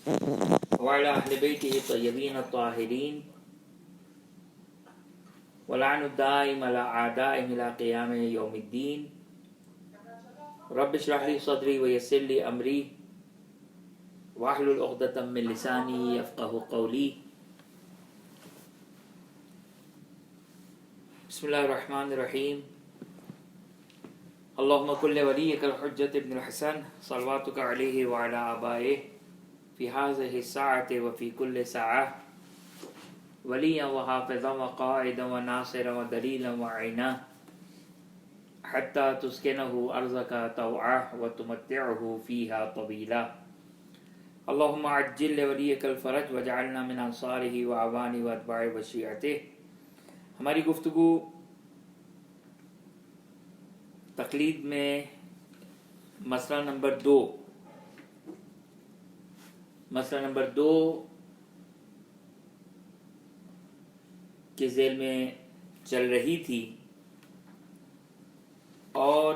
وعلى أهل بيته الطيبين الطاهرين ولعن الدائم على أعدائهم إلى قيام يوم الدين. رب اشرح لي صدري ويسر لي أمري واحلل عقدة من لساني يفقه قولي. بسم الله الرحمن الرحيم. اللهم كل وليك الحجة ابن الحسن صلواتك عليه وعلى آبائه في هذه الساعة وفي كل ساعة وليا وحافظا وقائدا وناصرا ودليلا وعينا حتى تسكنه أرضك طوعا وتمتعه فيها طويلا. اللهم عجل لوليك الفرج وجعلنا من انصاره وعوانه واتباعه وشیعته. ہماری گفتگو تقلید میں مسئلہ نمبر 2 کے ذیل میں چل رہی تھی، اور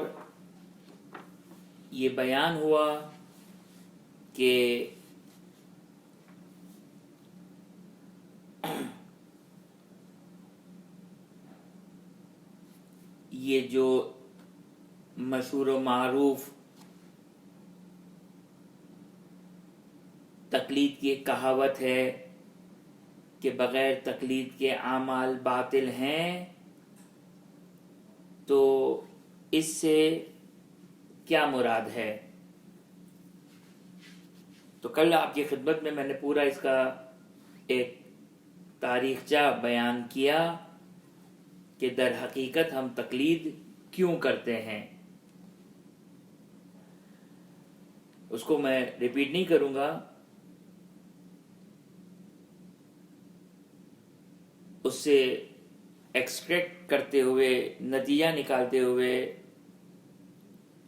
یہ بیان ہوا کہ یہ جو مشہور و معروف تقلید کی ایک کہاوت ہے کہ بغیر تقلید کے اعمال باطل ہیں، تو اس سے کیا مراد ہے؟ تو کل آپ کی خدمت میں نے پورا اس کا ایک تاریخچہ بیان کیا کہ در حقیقت ہم تقلید کیوں کرتے ہیں. اس کو میں ریپیٹ نہیں کروں گا. اس سے ایکسٹریکٹ کرتے ہوئے، نتیجہ نکالتے ہوئے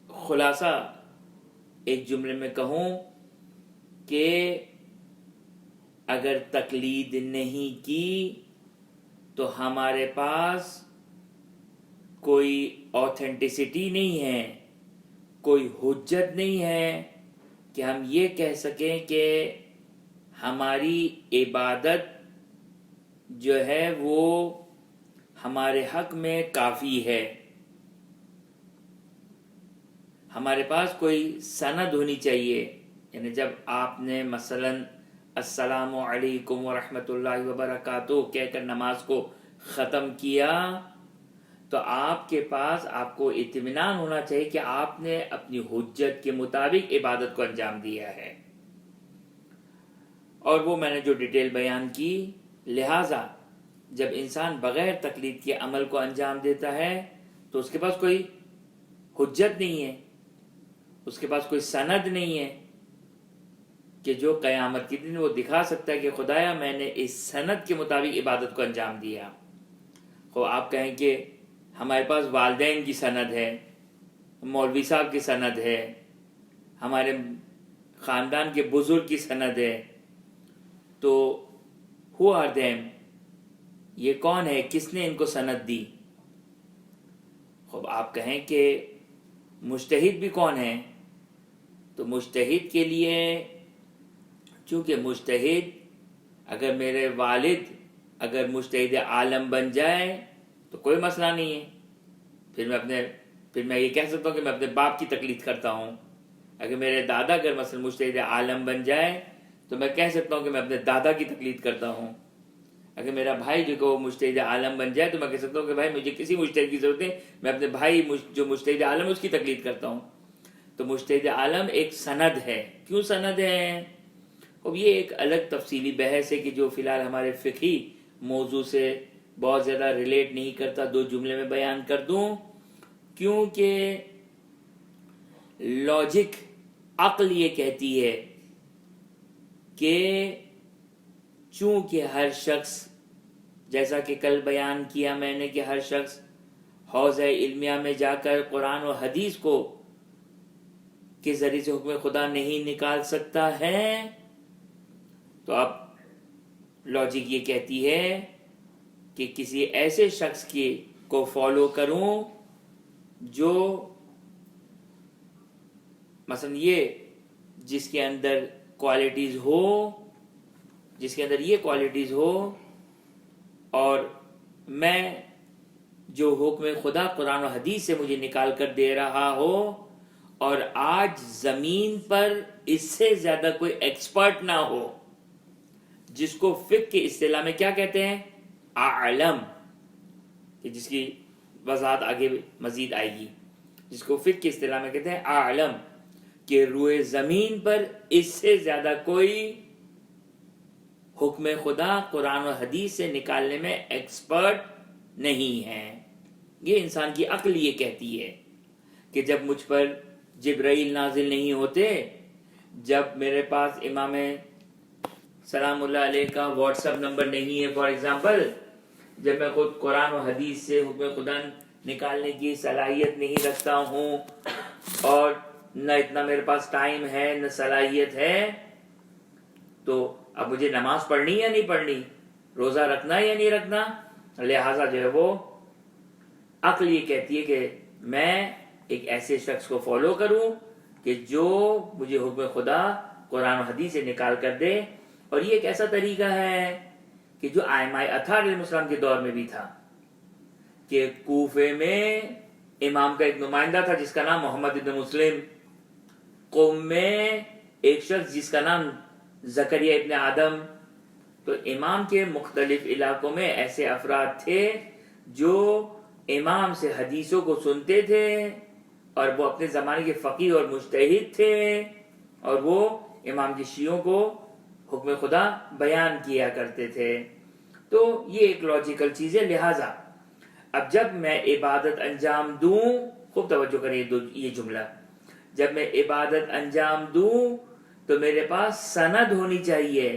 خلاصہ ایک جملے میں کہوں کہ اگر تقلید نہیں کی تو ہمارے پاس کوئی آتھینٹسٹی نہیں ہے، کوئی حجت نہیں ہے کہ ہم یہ کہہ سکیں کہ ہماری عبادت جو ہے وہ ہمارے حق میں کافی ہے. ہمارے پاس کوئی سند ہونی چاہیے. یعنی جب آپ نے مثلا السلام علیکم ورحمۃ اللہ وبرکاتہ کہہ کر نماز کو ختم کیا، تو آپ کے پاس آپ کو اطمینان ہونا چاہیے کہ آپ نے اپنی حجت کے مطابق عبادت کو انجام دیا ہے. اور وہ میں نے جو ڈیٹیل بیان کی، لہٰذا جب انسان بغیر تقلید کے عمل کو انجام دیتا ہے تو اس کے پاس کوئی حجت نہیں ہے، اس کے پاس کوئی سند نہیں ہے کہ جو قیامت کے دن وہ دکھا سکتا ہے کہ خدایا میں نے اس سند کے مطابق عبادت کو انجام دیا. خو آپ کہیں کہ ہمارے پاس والدین کی سند ہے، مولوی صاحب کی سند ہے، ہمارے خاندان کے بزرگ کی سند ہے، تو ہو آر دیم، یہ کون ہے، کس نے ان کو سند دی؟ خب آپ کہیں کہ مجتہد بھی کون ہے؟ تو مجتہد کے لیے، چونکہ مجتہد اگر میرے والد اگر مجتہد عالم بن جائے تو کوئی مسئلہ نہیں ہے، پھر میں یہ کہہ سکتا ہوں کہ میں اپنے باپ کی تقلید کرتا ہوں. اگر میرے دادا اگر مثلا مجتہد عالم بن جائے تو میں کہہ سکتا ہوں کہ میں اپنے دادا کی تقلید کرتا ہوں. اگر میرا بھائی جو کہ وہ مجتہد عالم بن جائے تو میں کہہ سکتا ہوں کہ بھائی مجھے کسی مجتہد کی ضرورت نہیں، میں اپنے بھائی جو مجتہد عالم اس کی تقلید کرتا ہوں. تو مجتہد عالم ایک سند ہے. کیوں سند ہے؟ اب یہ ایک الگ تفصیلی بحث ہے کہ جو فی الحال ہمارے فقہی موضوع سے بہت زیادہ ریلیٹ نہیں کرتا. 2 جملے میں بیان کر دوں، کیونکہ لاجک، عقل یہ کہتی ہے کہ چونکہ ہر شخص، جیسا کہ کل بیان کیا میں نے کہ ہر شخص حوض علمیہ میں جا کر قرآن و حدیث کو کے ذریعے سے حکم خدا نہیں نکال سکتا ہے، تو اب لاجک یہ کہتی ہے کہ کسی ایسے شخص کو فالو کروں جو مثلا یہ جس کے اندر کوالٹیز ہو، جس کے اندر یہ کوالٹیز ہو، اور میں جو حکم خدا قرآن و حدیث سے مجھے نکال کر دے رہا ہو، اور آج زمین پر اس سے زیادہ کوئی ایکسپرٹ نہ ہو، جس کو فقہ کی اصطلاح میں کیا کہتے ہیں؟ اعلم، کہ جس کی وضاحت آگے مزید آئے گی، جس کو فقہ کی اصطلاح میں کہتے ہیں اعلم، کہ روئے زمین پر اس سے زیادہ کوئی حکم خدا قرآن و حدیث سے نکالنے میں ایکسپرٹ نہیں ہے۔ یہ انسان کی عقل یہ کہتی ہے کہ جب مجھ پر جبرائیل نازل نہیں ہوتے، جب میرے پاس امام سلام اللہ علیہ کا واٹس ایپ نمبر نہیں ہے، فار ایگزامپل، جب میں خود قرآن و حدیث سے حکم خدا نکالنے کی صلاحیت نہیں رکھتا ہوں، اور نہ اتنا میرے پاس ٹائم ہے نہ صلاحیت ہے، تو اب مجھے نماز پڑھنی یا نہیں پڑھنی، روزہ رکھنا یا نہیں رکھنا؟ لہٰذا جو ہے وہ عقل یہ کہتی ہے کہ میں ایک ایسے شخص کو فالو کروں کہ جو مجھے حکم خدا قرآن و حدیث سے نکال کر دے۔ اور یہ ایک ایسا طریقہ ہے کہ جو ائمہ اطہار علیہ السلام کے دور میں بھی تھا، کہ کوفے میں امام کا ایک نمائندہ تھا جس کا نام محمد بن مسلم، قوم میں ایک شخص جس کا نام زکریا ابن آدم۔ تو امام کے مختلف علاقوں میں ایسے افراد تھے جو امام سے حدیثوں کو سنتے تھے، اور وہ اپنے زمانے کے فقیہ اور مجتہد تھے، اور وہ امام کے شیعوں کو حکم خدا بیان کیا کرتے تھے۔ تو یہ ایک لاجیکل چیز ہے۔ لہٰذا اب جب میں عبادت انجام دوں، خوب توجہ کریں یہ جملہ، جب میں عبادت انجام دوں تو میرے پاس سند ہونی چاہیے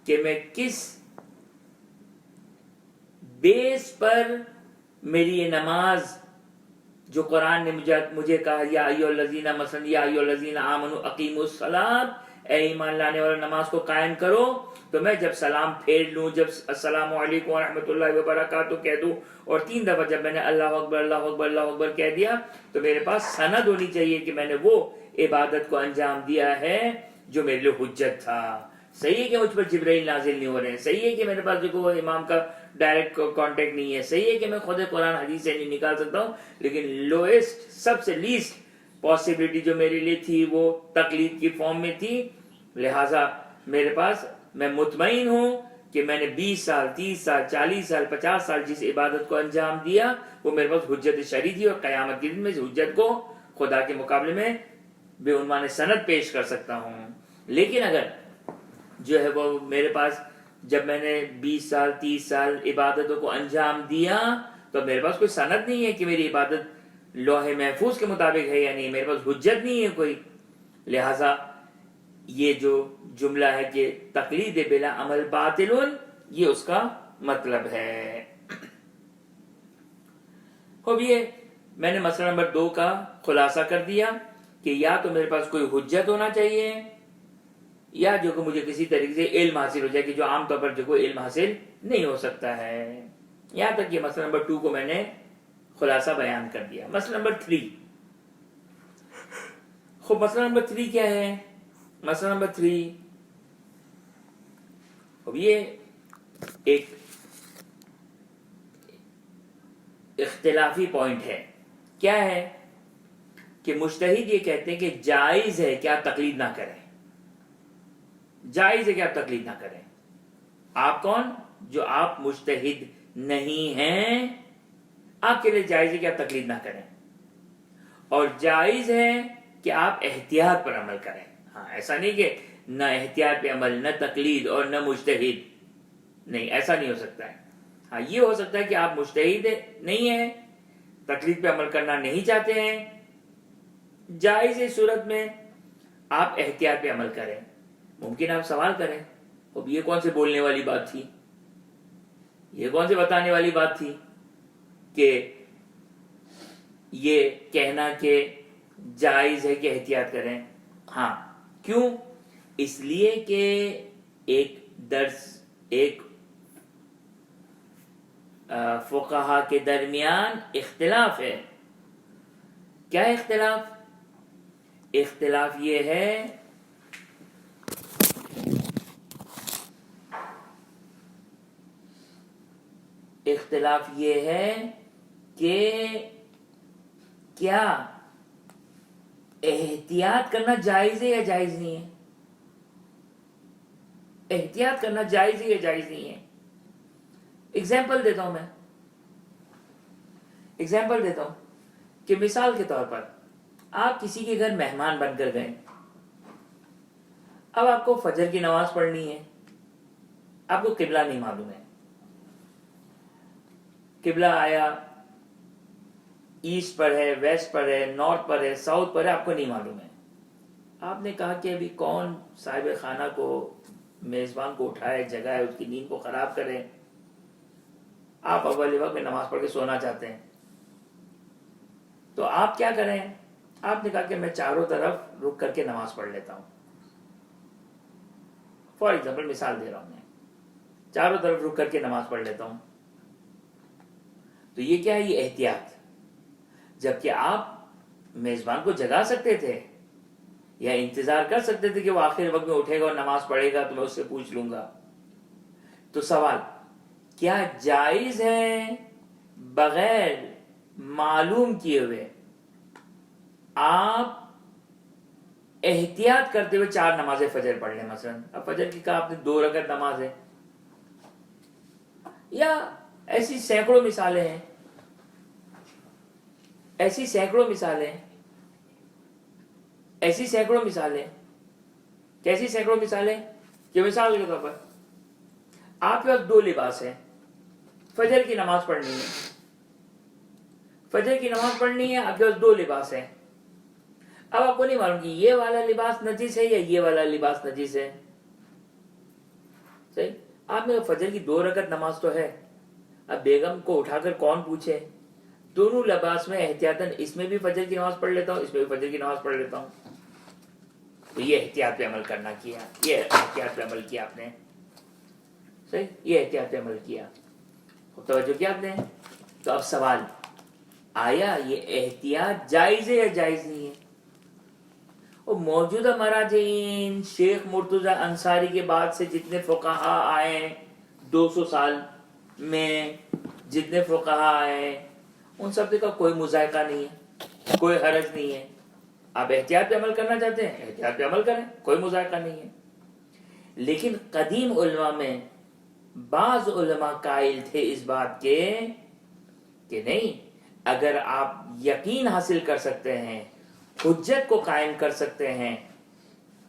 کہ میں کس بیس پر میری یہ نماز جو قرآن نے مجھے کہا یا ایھا الذین مثلا یا ایھا الذین آمنوا اقیموا الصلاۃ، اے ایمان لانے والوں نماز کو قائم کرو، تو میں جب سلام پھیر لوں، جب السلام علیکم ورحمۃ اللہ وبرکاتہ کہہ دوں، اور 3 دفعہ جب میں نے اللہ اکبر اللہ اکبر اللہ اکبر کہہ دیا، تو میرے پاس سند ہونی چاہیے کہ میں نے وہ عبادت کو انجام دیا ہے جو میرے لیے حجت تھا۔ صحیح ہے کہ مجھ پر جبرائیل نازل نہیں ہو رہے ہیں، صحیح ہے کہ میرے پاس جو وہ امام کا ڈائریکٹ کانٹیکٹ نہیں ہے، صحیح ہے کہ میں خود قرآن حدیث سے نہیں نکال سکتا ہوں، لیکن لوئسٹ، سب سے لیسٹ پاسبلٹی جو میرے لیے تھی وہ تقلید کی فارم میں تھی۔ لہٰذا میرے پاس، میں مطمئن ہوں کہ میں نے 20 سال 30 سال 40 سال 50 سال جس عبادت کو انجام دیا وہ میرے پاس حجت شرعی تھی، اور قیامت کے دن میں اس حجت کو خدا کے مقابلے میں بے عنوان سند پیش کر سکتا ہوں۔ لیکن اگر جو ہے وہ میرے پاس، جب میں نے 20 سال 30 سال عبادتوں کو انجام دیا تو میرے پاس کوئی سند نہیں ہے کہ میری عبادت لوح محفوظ کے مطابق ہے یا نہیں، میرے پاس حجت نہیں ہے کوئی۔ لہٰذا یہ جو جملہ ہے کہ تقلید بلا عمل باطل، یہ اس کا مطلب ہے۔ اب یہ میں نے مسئلہ نمبر 2 کا خلاصہ کر دیا کہ یا تو میرے پاس کوئی حجت ہونا چاہیے، یا جو کہ مجھے کسی طریقے سے علم حاصل ہو جائے، کہ جو عام طور پر جو کوئی علم حاصل نہیں ہو سکتا ہے۔ یہاں تک یہ مسئلہ نمبر 2 کو میں نے خلاصہ بیان کر دیا۔ مسئلہ نمبر 3، خب مسئلہ نمبر 3 کیا ہے؟ مسئلہ نمبر 3 اب یہ ایک اختلافی پوائنٹ ہے۔ کیا ہے کہ مجتہد یہ کہتے ہیں کہ جائز ہے کہ آپ تقلید نہ کریں، جائز ہے کہ آپ تقلید نہ کریں۔ آپ کون؟ جو آپ مجتہد نہیں ہیں، آپ کے لیے جائز ہے کہ آپ تقلید نہ کریں، اور جائز ہے کہ آپ احتیاط پر عمل کریں۔ ہاں، ایسا نہیں کہ نہ احتیاط پہ عمل، نہ تقلید اور نہ مجتہد، نہیں، ایسا نہیں ہو سکتا ہے۔ ہاں، یہ ہو سکتا ہے کہ آپ مجتہد نہیں ہیں، تقلید پہ عمل کرنا نہیں چاہتے ہیں، جائز ہے صورت میں آپ احتیاط پہ عمل کریں۔ ممکن آپ سوال کریں، اب یہ کون سے بولنے والی بات تھی، یہ کون سے بتانے والی بات تھی کہ یہ کہنا کہ جائز ہے کہ احتیاط کریں؟ ہاں، کیوں؟ اس لیے کہ ایک درس، ایک فقہا کے درمیان اختلاف ہے۔ کیا اختلاف؟ اختلاف یہ ہے اختلاف یہ ہے کہ کیا احتیاط کرنا جائز ہے یا جائز نہیں ہے. احتیاط کرنا جائز ہے یا جائز نہیں ہے. اگزامپل دیتا ہوں کہ مثال کے طور پر آپ کسی کے گھر مہمان بن کر گئے. اب آپ کو فجر کی نماز پڑھنی ہے. آپ کو قبلہ نہیں معلوم ہے. قبلہ آیا ایسٹ پر ہے, ویسٹ پر ہے, نارتھ پر ہے, ساؤتھ پر ہے, آپ کو نہیں معلوم ہے. آپ نے کہا کہ ابھی کون صاحب خانہ کو, میزبان کو اٹھائے, جگائے, اس کی نیند کو خراب کرے. آپ اول وقت میں نماز پڑھ کے سونا چاہتے ہیں. تو آپ کیا کریں؟ آپ نے کہا کہ میں چاروں طرف رک کر کے نماز پڑھ لیتا ہوں. فار ایگزامپل مثال دے رہا ہوں, میں چاروں طرف رک کر کے نماز پڑھ لیتا ہوں. تو یہ کیا ہے؟ یہ احتیاط. جبکہ آپ میزبان کو جگا سکتے تھے یا انتظار کر سکتے تھے کہ وہ آخر وقت میں اٹھے گا اور نماز پڑھے گا تو میں اس سے پوچھ لوں گا. تو سوال, کیا جائز ہے بغیر معلوم کیے ہوئے آپ احتیاط کرتے ہوئے 4 نمازیں فجر پڑھ لیں؟ مثلا اب فجر کی کہا آپ نے 2 رکعت نماز ہے, یا ایسی سینکڑوں مثالیں ہیں, ایسی سینکڑوں مثالیں. کیسی سینکڑوں مثالیں کہ مثال کے طور پر آپ کے پاس 2 لباس ہیں. فجر کی نماز پڑھنی ہے, آپ کے پاس 2 لباس ہیں. اب آپ کو نہیں معلوم کہ یہ والا لباس نجس ہے یا یہ والا لباس نجس ہے. صحیح. آپ نے فجر کی 2 رکعت نماز تو ہے. اب بیگم کو اٹھا کر کون پوچھے؟ دونوں لباس میں احتیاطاً اس میں بھی فجر کی نماز پڑھ لیتا ہوں, اس میں بھی فجر کی نماز پڑھ لیتا ہوں. تو یہ احتیاط پہ عمل عمل کیا آپ نے. صحیح, یہ احتیاط پہ عمل کیا, توجہ کیا آپ نے. تو اب سوال, آیا یہ احتیاط جائز ہے یا جائز نہیں ہے؟ اور موجودہ مراجعین شیخ مرتضی انصاری کے بعد سے جتنے فقہا آئے 200 سال میں, جتنے فقہا آئے, ان سب کا کوئی مذائقہ نہیں ہے, کوئی حرج نہیں ہے. آپ احتیاط پہ عمل کرنا چاہتے ہیں, احتیاط پہ عمل کریں, کوئی مذائقہ نہیں ہے. لیکن قدیم علماء میں بعض علماء قائل تھے اس بات کے کہ نہیں, اگر آپ یقین حاصل کر سکتے ہیں, حجت کو قائم کر سکتے ہیں,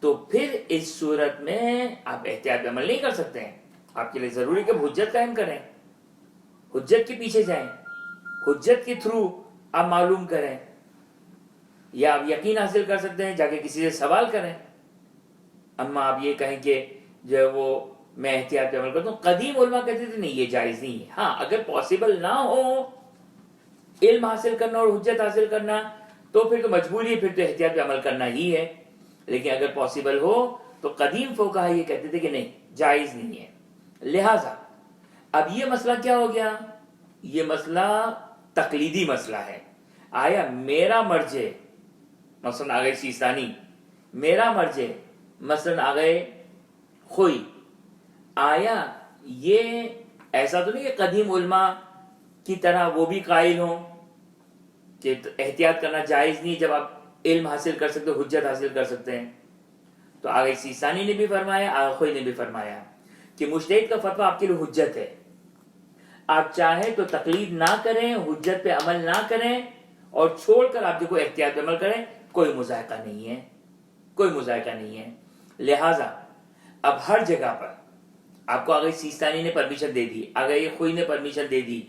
تو پھر اس صورت میں آپ احتیاط پہ عمل نہیں کر سکتے ہیں. آپ کے لیے ضروری کہ حجت قائم کریں, حجت کے پیچھے جائیں, حجت کے تھرو آپ معلوم کریں, یا آپ یقین حاصل کر سکتے ہیں جا کے کسی سے سوال کریں. اما آپ یہ کہیں کہ جو ہے وہ میں احتیاط پہ عمل کرتا ہوں. قدیم علماء کہتے تھے نہیں, یہ جائز نہیں ہے. ہاں, اگر پاسبل نہ ہو علم حاصل کرنا اور حجت حاصل کرنا تو پھر تو مجبوری ہے, پھر تو احتیاط پہ عمل کرنا ہی ہے. لیکن اگر پاسبل ہو تو قدیم فقہا یہ کہتے تھے کہ نہیں, جائز نہیں ہے. لہذا اب یہ مسئلہ کیا ہو گیا؟ یہ مسئلہ تقلیدی مسئلہ ہے. آیا میرا مرجع مثلا آ گئے سیستانی, میرا مرجع مثلا آ گئے خوئی, آیا یہ ایسا تو نہیں کہ قدیم علماء کی طرح وہ بھی قائل ہوں کہ احتیاط کرنا جائز نہیں جب آپ علم حاصل کر سکتے, حجت حاصل کر سکتے ہیں. تو آگے سیستانی نے بھی فرمایا, آگے خوئی نے بھی فرمایا کہ مجتہد کا فتویٰ آپ کے لیے حجت ہے. آپ چاہیں تو تقلید نہ کریں, حجت پہ عمل نہ کریں, اور چھوڑ کر آپ دیکھو احتیاط پہ عمل کریں, کوئی مذائقہ نہیں ہے, کوئی مذائقہ نہیں ہے. لہٰذا اب ہر جگہ پر آپ کو آگے سیستانی نے پرمیشن دے دی, آگے یہ خوئی نے پرمیشن دے دی.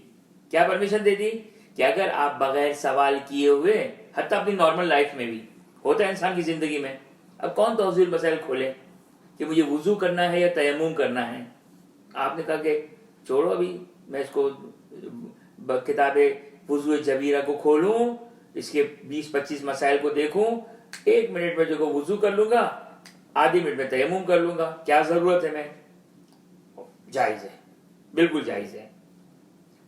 کیا پرمیشن دے دی؟ کہ اگر آپ بغیر سوال کیے ہوئے, حتیٰ اپنی نارمل لائف میں بھی ہوتا ہے انسان کی زندگی میں, اب کون توضیح مسائل کھولے کہ مجھے وضو کرنا ہے یا تیمم کرنا ہے. آپ نے کہا کہ چھوڑو, ابھی میں اس کو کتاب وضو جبیرہ کو کھولوں, اس کے 20-25 مسائل کو دیکھوں, 1 منٹ میں جو وضو کر لوں گا, آدھی منٹ میں تیمم کر لوں گا, کیا ضرورت ہے؟ میں جائز ہے, بالکل جائز ہے.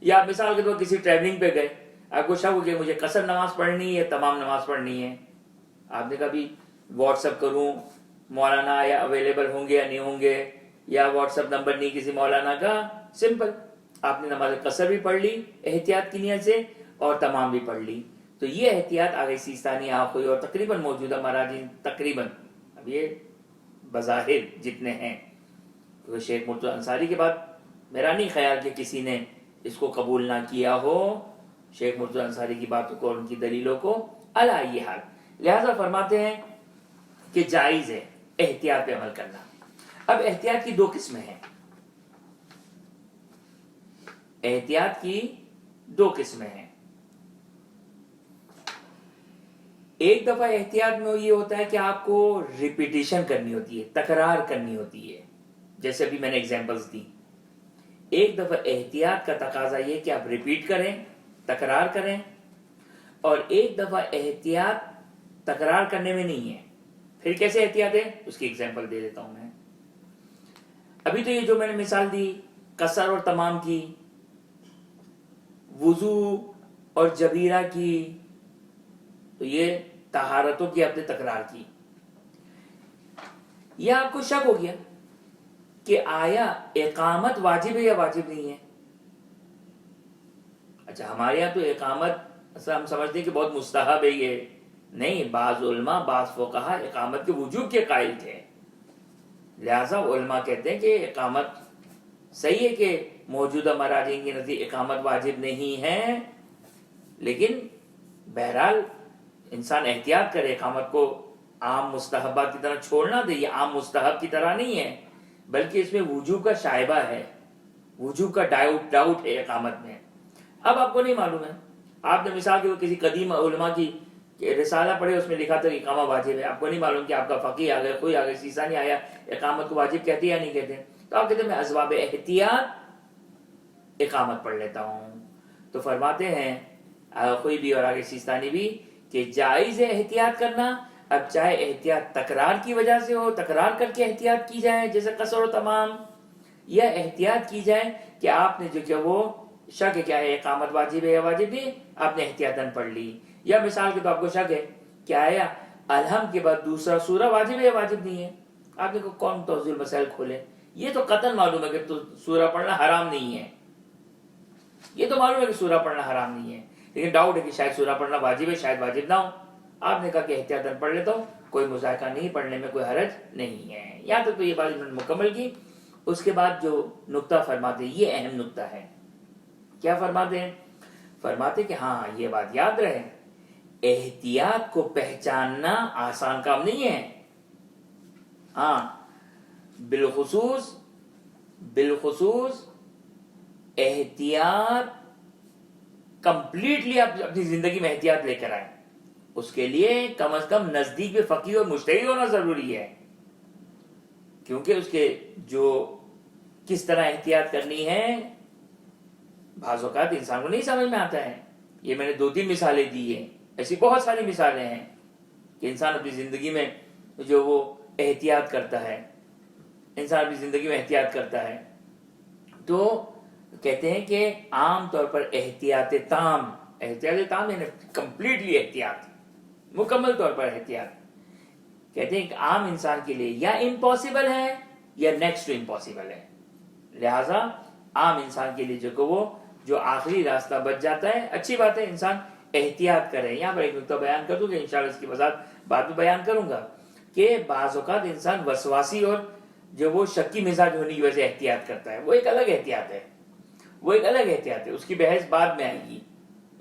یا آپ مثال کے طور کسی ٹریولنگ پہ گئے, آپ کو شک ہو کہ مجھے قصر نماز پڑھنی ہے, تمام نماز پڑھنی ہے. آپ نے کہا بھی واٹس اپ کروں مولانا, یا اویلیبل ہوں گے یا نہیں ہوں گے, یا واٹس اپ نمبر نہیں کسی مولانا کا, سمپل آپ نے نماز قصر بھی پڑھ لی احتیاط کی نیت سے اور تمام بھی پڑھ لی. تو یہ احتیاط آگے سیستانی آخوئی اور تقریباً موجودہ مراجع تقریباً اب یہ بظاہر جتنے ہیں، کیونکہ شیخ مرتضی انصاری کے بعد میرا نہیں خیال کہ کسی نے اس کو قبول نہ کیا ہو، شیخ مرتضی انصاری کی باتوں کو اور ان کی دلیلوں کو علی ای حال. لہذا فرماتے ہیں کہ جائز ہے احتیاط پہ عمل کرنا. اب احتیاط کی دو قسمیں ہیں، احتیاط کی دو قسمیں ہیں. ایک دفعہ احتیاط میں یہ ہوتا ہے کہ آپ کو ریپیٹیشن کرنی ہوتی ہے، تکرار کرنی ہوتی ہے، جیسے ابھی میں نے ایگزامپلز دی. ایک دفعہ احتیاط کا تقاضا یہ کہ آپ ریپیٹ کریں، تکرار کریں، اور ایک دفعہ احتیاط تکرار کرنے میں نہیں ہے. پھر کیسے احتیاط ہے اس کی ایگزامپل دے دیتا ہوں میں. ابھی تو یہ جو میں نے مثال دی قصر اور تمام کی، وضو اور جبیرہ کی، تو یہ طہارتوں کی آپ نے تکرار کی. یہ آپ کو شک ہو گیا کہ آیا اقامت واجب ہے یا واجب نہیں ہے. اچھا ہمارے یہاں تو اقامت اصلا ہم سمجھتے ہیں کہ بہت مستحب ہے، یہ نہیں. بعض علماء بعض فقہا اقامت کے وجوب کے قائل تھے. لہذا علماء کہتے ہیں کہ اقامت صحیح ہے کہ موجودہ مراجع کے نزدیک اقامت واجب نہیں ہے، لیکن بہرحال انسان احتیاط کرے، اقامت کو عام مستحبات کی طرح چھوڑنا دے. یہ عام مستحب کی طرح نہیں ہے، بلکہ اس میں وجوب کا شائبہ ہے، وجوب کا ڈاؤٹ ہے اقامت میں. اب آپ کو نہیں معلوم ہے، آپ نے مثال کے کسی قدیم علماء کی رسالہ پڑھے، اس میں لکھا تھا کہ اقامہ واجب ہے. آپ کو نہیں معلوم کہ آپ کا فقیہ آ گیا، کوئی آ گیا، سیسا نہیں آیا، اقامت کو واجب کہتے یا نہیں کہتے. تو آپ کہتے ہیں میں اسباب احتیاط اقامت پڑھ لیتا ہوں. تو فرماتے ہیں کوئی بھی اور آگے سیستانی بھی کہ جائز ہے احتیاط کرنا. اب چاہے احتیاط تکرار کی وجہ سے ہو، تکرار کر کے احتیاط کی جائے جیسے قصر و تمام، یا احتیاط کی جائے کہ آپ نے جو کہ وہ شک ہے کیا ہے اقامت واجب ہے یا واجب نہیں، آپ نے احتیاطاً پڑھ لی. یا مثال کے تو آپ کو شک ہے کہ آیا الحمد کے بعد دوسرا سورہ واجب ہے یا واجب نہیں ہے. آپ نے کون توضیح المسائل کھولے، یہ تو قطعاً معلوم ہے کہ تو سورہ پڑھنا حرام نہیں ہے، یہ تو معلوم ہے کہ سورہ پڑھنا حرام نہیں ہے، لیکن ڈاؤٹ ہے کہ شاید سورہ پڑھنا واجب ہے، شاید واجب نہ ہو. آپ نے کہا کہ احتیاطاً پڑھ لیتا ہوں، کوئی مذائقہ نہیں، پڑھنے میں کوئی حرج نہیں ہے. یہاں تک تو یہ بات انہوں نے مکمل کی. اس کے بعد جو نقطہ فرماتے ہیں یہ اہم نقطہ ہے. کیا فرماتے ہیں؟ فرماتے کہ ہاں یہ بات یاد رہے، احتیاط کو پہچاننا آسان کام نہیں ہے. ہاں بالخصوص احتیاط کمپلیٹلی آپ اپنی زندگی میں احتیاط لے کر آئیں، اس کے لیے کم از کم نزدیک میں فقیہ اور مجتہد ہونا ضروری ہے. کیونکہ اس کے جو کس طرح احتیاط کرنی ہے بعض اوقات انسان کو نہیں سمجھ میں آتا ہے. یہ میں نے 2-3 مثالیں دی ہیں، ایسی بہت ساری مثالیں ہیں کہ انسان اپنی زندگی میں جو وہ احتیاط کرتا ہے، انسان اپنی زندگی میں احتیاط کرتا ہے. تو کہتے ہیں کہ عام طور پر احتیاط تام یعنی کمپلیٹلی احتیاط، مکمل طور پر احتیاط، کہتے ہیں کہ عام انسان کے لیے یا امپاسبل ہے یا نیکسٹ ٹو امپاسبل ہے. لہذا عام انسان کے لیے جو کہ وہ جو آخری راستہ بچ جاتا ہے، اچھی بات ہے انسان احتیاط کرے. یہاں پر ایک نقطہ بیان کر دوں کہ انشاءاللہ اس کی وضاحت بعد میں بیان کروں گا کہ بعض اوقات انسان وسواسی اور جو وہ شکی مزاج ہونے کی وجہ سے احتیاط کرتا ہے، وہ ایک الگ احتیاط ہے، اس کی بحث بعد میں آئے گی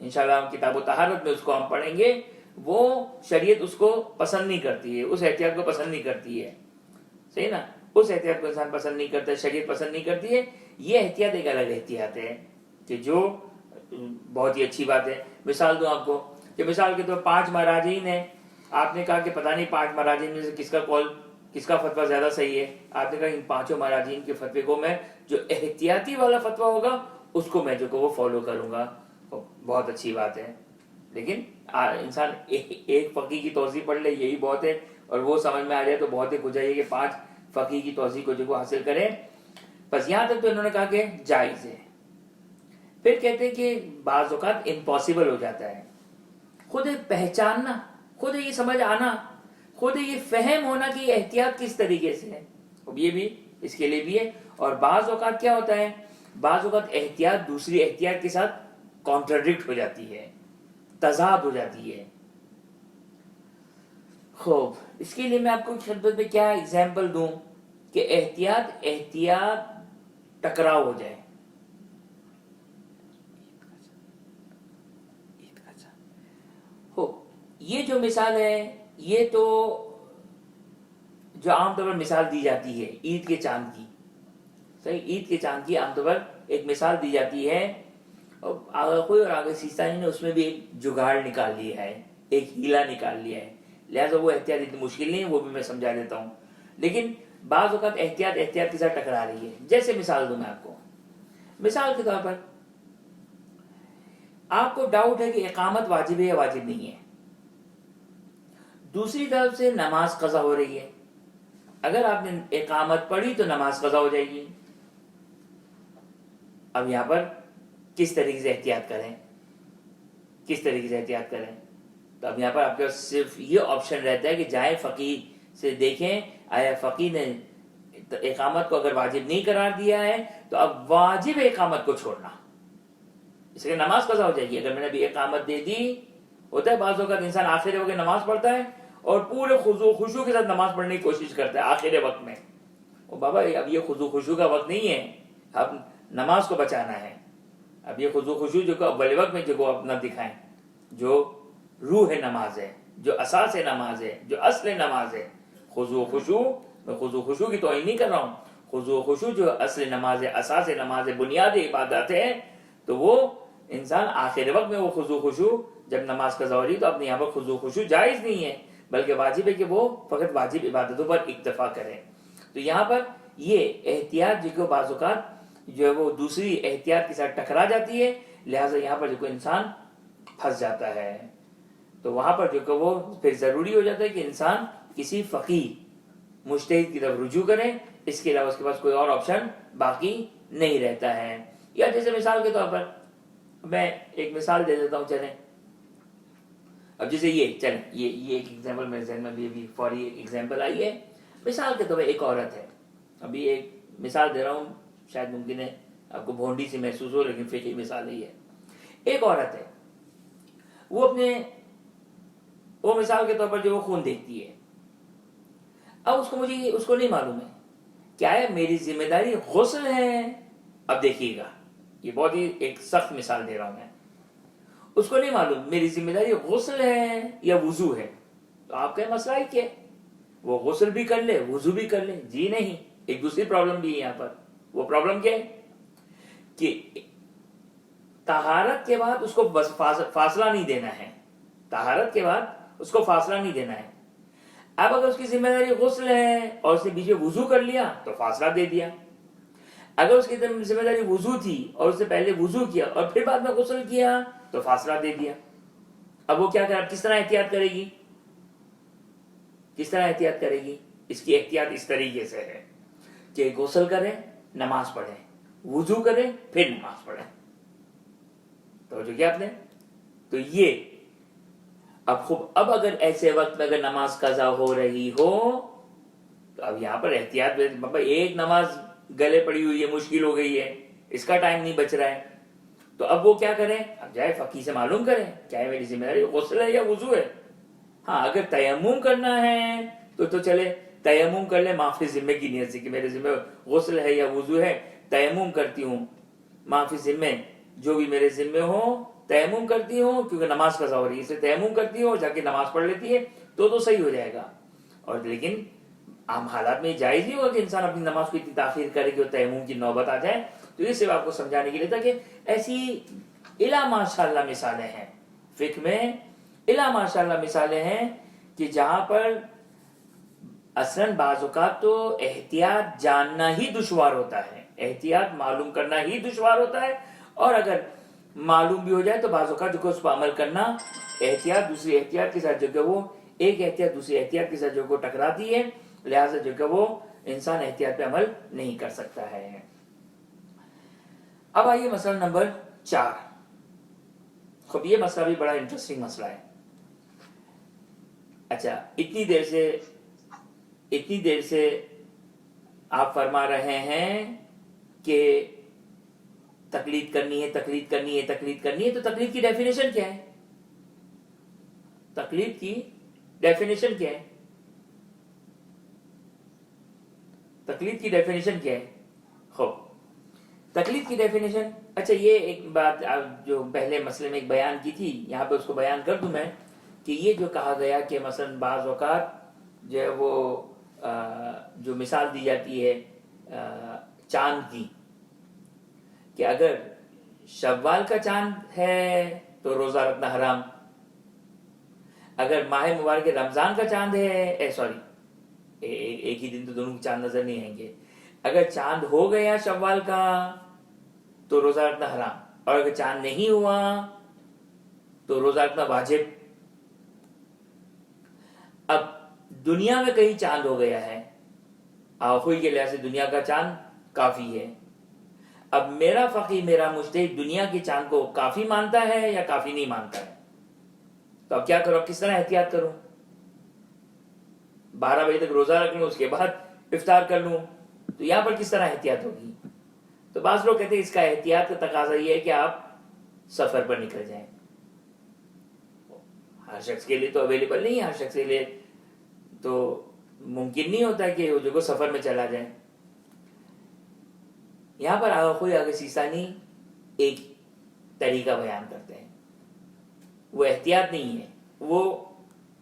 انشاءاللہ. ہم کتاب و طہارت میں اس کو ہم پڑھیں گے. وہ شریعت اس کو پسند نہیں کرتی ہے، اس احتیاط کو پسند نہیں کرتی ہے، صحیح نا، اس احتیاط کو انسان پسند نہیں کرتا ہے، شریعت پسند نہیں کرتی ہے. یہ احتیاط ایک الگ احتیاط ہے کہ جو بہت ہی اچھی بات ہے. مثال دوں آپ کو کہ مثال کے طور 5 مراجعین ہیں، آپ نے کہا کہ پتہ نہیں 5 مراجعین میں سے کس کا فتویٰ زیادہ صحیح ہے. آپ نے کہا ان 5 مراجعین کے فتوے کو میں جو احتیاطی والا فتویٰ ہوگا اس کو میں جو کہ وہ فالو کروں گا. بہت اچھی بات ہے، لیکن انسان ایک فقیہ کی توضیح پڑھ لے یہی بہت ہے، اور وہ سمجھ میں آ جائے تو بہت ہی کچھ ہے کہ 5 فقیہ کی توضیح کو جو حاصل کریں. بس یہاں تک تو انہوں نے کہا کہ جائز ہے. پھر کہتے ہیں کہ بعض اوقات امپاسبل ہو جاتا ہے. خود پہچاننا، خود یہ سمجھ آنا، خود یہ فہم ہونا کہ یہ احتیاط کس طریقے سے ہے، اب یہ بھی اس کے لیے بھی ہے. اور بعض اوقات کیا ہوتا ہے بعض اوقات احتیاط دوسری احتیاط کے ساتھ کانٹراڈکٹ ہو جاتی ہے، تضاد ہو جاتی ہے. خوب، اس کے لیے میں آپ کو خدمت میں کیا اگزامپل دوں کہ احتیاط ٹکراؤ ہو جائے. ہو یہ جو مثال ہے، یہ تو جو عام طور پر مثال دی جاتی ہے عید کے چاند کی، صحیح، عید کے چاند کی عام طور پر ایک مثال دی جاتی ہے. اور آغا اور آغا سیستانی نے اس میں بھی ایک جگاڑ نکال لیا ہے، ایک ہیلا نکال لیا ہے، لہٰذا وہ احتیاط اتنی مشکل نہیں ہے، وہ بھی میں سمجھا دیتا ہوں. لیکن بعض اوقات احتیاط کے ساتھ ٹکرا رہی ہے. جیسے مثال دوں میں آپ کو، مثال کے طور پر آپ کو ڈاؤٹ ہے کہ اقامت واجب ہے یا واجب نہیں ہے. دوسری طرف سے نماز قضا ہو رہی ہے. اگر آپ نے اقامت پڑھی تو نماز قضا ہو جائے گی. اب یہاں پر کس طریقے سے احتیاط کریں، کس طریقے سے احتیاط کریں؟ تو اب یہاں پر آپ کے پاس صرف یہ آپشن رہتا ہے کہ جائیں فقیہ سے دیکھیں آیا فقیہ نے اقامت کو اگر واجب نہیں قرار دیا ہے تو اب واجب اقامت کو چھوڑنا، اس لیے نماز قضا ہو جائے گی. اگر میں نے ابھی اقامت دے دی، ہوتا ہے بعض اوقات انسان آخر وقت نماز پڑھتا ہے اور پورے خضوع خشوع کے ساتھ نماز پڑھنے کی کوشش کرتا ہے آخر وقت میں. او بابا اب یہ خضوع خشوع کا وقت نہیں ہے، اب نماز کو بچانا ہے. اب یہ خضوع خشوع جو کہ اول وقت میں جو اپنا دکھائیں، جو روح نماز ہے، جو اساس نماز ہے، جو اصل نماز ہے. خضوع خشوع، میں خضوع خشوع کی توہین نہیں کر رہا ہوں، خضوع خشوع جو اصل نماز ہے، اساس نماز ہے، بنیاد عبادت ہے، تو وہ انسان آخر وقت میں وہ خضوع خشوع جب نماز قضا ہو رہی تو اپنے یہاں پر خضوع خشوع جائز نہیں ہے، بلکہ واجب ہے کہ وہ فقط واجب عبادتوں پر اکتفا کرے. تو یہاں پر یہ احتیاط جو کہ بعض اوقات جو ہے وہ دوسری احتیاط کے ساتھ ٹکرا جاتی ہے، لہٰذا یہاں پر جو کوئی انسان پھنس جاتا ہے. تو وہاں پر جو کہ وہ پھر ضروری ہو جاتا ہے کہ انسان کسی فقیہ مجتہد کی طرف رجوع کرے، اس کے علاوہ اس کے پاس کوئی اور آپشن باقی نہیں رہتا ہے. یا جیسے مثال کے طور پر میں ایک مثال دے دیتا ہوں، چلیں اب جیسے یہ ایک ایگزامپل میرے ذہن میں بھی فوری ایک ایگزامپل آئی ہے. مثال کے طور پر ایک عورت ہے، ابھی ایک مثال دے رہا ہوں، شاید ممکن ہے آپ کو بھونڈی سی محسوس ہو، لیکن فقہی مثال ہی ہے. ایک عورت ہے، وہ مثال کے طور پر جو وہ خون دیکھتی ہے. اب اس کو نہیں معلوم ہے کیا ہے میری ذمہ داری غسل ہے. اب دیکھیے گا، یہ بہت ہی ایک سخت مثال دے رہا ہوں میں. اس کو نہیں معلوم میری ذمہ داری غسل ہے یا وضو ہے. تو آپ کا مسئلہ ہے کہ وہ غسل بھی کر لے وضو بھی کر لے. جی نہیں، ایک دوسری پرابلم بھی ہے یہاں پر. وہ پرابلم کیا ہے کہ طہارت کے بعد اس کو بس فاصلہ نہیں دینا ہے. طہارت کے بعد اس کو فاصلہ نہیں دینا ہے. اب اگر اس کی ذمہ داری غسل ہے اور اس نے بیچ میں وضو کر لیا تو فاصلہ دے دیا. اگر اس کی ذمہ داری وضو تھی اور اس سے پہلے وضو کیا اور پھر بعد میں غسل کیا تو فاصلہ دے دیا. اب وہ کیا کس طرح احتیاط کرے گی؟ کس طرح احتیاط کرے گی؟ اس کی احتیاط اس طریقے سے ہے کہ غسل کریں، نماز پڑھیں، وضو کریں، پھر نماز پڑھیں. تو جو کیا آپ نے تو یہ اب اگر ایسے وقت میں اگر نماز قضا ہو رہی ہو تو اب یہاں پر احتیاط بابا ایک نماز گلے پڑی ہوئی ہے، مشکل ہو گئی ہے، اس کا ٹائم نہیں بچ رہا ہے. تو اب وہ کیا کریں؟ اب جائے فقیہ سے معلوم کریں کیا ہے میری ذمہ داری غسل ہے یا وضو ہے. ہاں اگر تیمم کرنا ہے تو چلے تیمم کر لے معافی ذمے کی نیت سے کہ میرے ذمہ غسل ہے یا وضو ہے، تیمم کرتی ہوں معافی ذمے جو بھی میرے ذمے ہو تیمم کرتی ہوں کیونکہ نماز قضا ہو رہی ہے، اسے تیمم کرتی ہوں جا کے نماز پڑھ لیتی ہے تو صحیح ہو جائے گا. اور لیکن عام حالات میں جائز نہیں ہوگا کہ انسان اپنی نماز کو اتنی تاخیر کرے کہ وہ تیمم کی نوبت آ جائے. تو یہ صرف آپ کو سمجھانے کے لیے تھا کہ ایسی الا ماشاءاللہ مثالیں ہیں فقہ میں، الا ماشاءاللہ مثالیں ہیں کہ جہاں پر اصلاً بعض اوقات تو احتیاط جاننا ہی دشوار ہوتا ہے، احتیاط معلوم کرنا ہی دشوار ہوتا ہے. اور اگر معلوم بھی ہو جائے تو بعض اوقات جو کہ اس پر عمل کرنا احتیاط دوسری احتیاط کے ساتھ جو کہ وہ ایک احتیاط دوسری احتیاط کے ساتھ جو کہ ٹکراتی ہے، لہٰذا جو کہ وہ انسان احتیاط پہ عمل نہیں کر سکتا ہے. اب آئیے مسئلہ نمبر 4. خب یہ مسئلہ بھی بڑا انٹرسٹنگ مسئلہ ہے. اچھا اتنی دیر سے آپ فرما رہے ہیں کہ تقلید کرنی ہے، تقلید کرنی ہے، تقلید کرنی ہے، تو تقلید کی ڈیفینیشن کیا ہے؟ تقلید کی ڈیفینیشن کیا ہے؟ تقلید کی ڈیفینیشن کیا ہے؟ خوب، تقلید کی ڈیفینیشن، اچھا یہ ایک بات جو پہلے مسئلے میں ایک بیان کی تھی، یہاں پہ اس کو بیان کر دوں میں، کہ یہ جو کہا گیا کہ مثلا بعض اوقات جو ہے وہ جو مثال دی جاتی ہے چاند کی، کہ اگر شوال کا چاند ہے تو روزہ رکھنا حرام، اگر ماہ مبارک رمضان کا چاند ہے سوری ایک ہی دن تو دونوں چاند نظر نہیں آئیں گے، اگر چاند ہو گیا شوال کا تو روزہ رکھنا حرام، اور اگر چاند نہیں ہوا تو روزہ رکھنا واجب۔ اب دنیا میں کہیں چاند ہو گیا ہے، آخوئی کے لحاظ سے دنیا کا چاند کافی ہے، اب میرا فقی، میرا مجتہد دنیا کے چاند کو کافی مانتا ہے یا کافی نہیں مانتا ہے، تو اب کیا کرو، کس طرح احتیاط کروں؟ 12 بجے تک روزہ رکھ لوں، اس کے بعد افطار کر لوں، تو یہاں پر کس طرح احتیاط ہوگی؟ تو بعض لوگ کہتے ہیں اس کا احتیاط کا تقاضا یہ ہے کہ آپ سفر پر نکل جائیں۔ ہر شخص کے لیے تو اویلیبل نہیں ہے، ہر شخص کے لیے تو ممکن نہیں ہوتا کہ وہ جو سفر میں چلا جائے۔ یہاں پر آغاخوئی آغا سیستانی ایک طریقہ بیان کرتے ہیں، وہ احتیاط نہیں ہے، وہ